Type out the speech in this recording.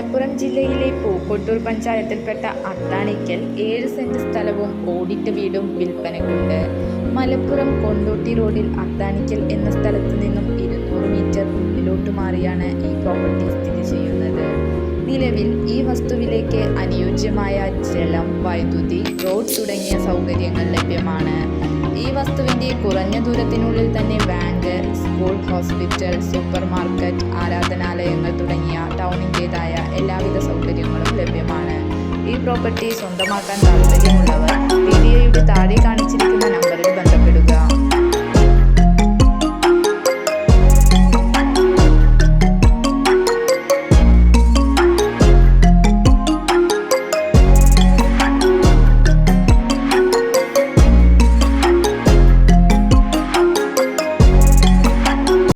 മലപ്പുറം ജില്ലയിലെ പൂക്കോട്ടൂർ പഞ്ചായത്തിൽപ്പെട്ട അത്താണിക്കൽ 7 സെന്റ് സ്ഥലവും ഓടിട്ട വീടും വിൽപ്പനയ്ക്കുണ്ട്. മലപ്പുറം കൊണ്ടോട്ടി റോഡിൽ അത്താണിക്കൽ എന്ന സ്ഥലത്ത് നിന്നും 200 മീറ്റർ ഉള്ളിലോട്ട് മാറിയാണ് ഈ പ്രോപ്പർട്ടി സ്ഥിതി ചെയ്യുന്നത്. നിലവിൽ ഈ വസ്തുവിലേക്ക് അനുയോജ്യമായ ജലം, വൈദ്യുതി, റോഡ് തുടങ്ങിയ സൗകര്യങ്ങൾ ലഭ്യമാണ്. ഈ വസ്തുവിൻ്റെ കുറഞ്ഞ ദൂരത്തിനുള്ളിൽ തന്നെ bank, school, hospital, super market, ആരാധനാലയങ്ങൾ തുടങ്ങിയ ടൗണിൻ്റേതായ എല്ലാവിധ സൗകര്യങ്ങളും ലഭ്യമാണ്. ഈ പ്രോപ്പർട്ടി സ്വന്തമാക്കാൻ താല്പര്യമുള്ളവർ വീഡിയോയുടെ താഴെ കാണിച്ചിരിക്കുന്ന നമ്പർ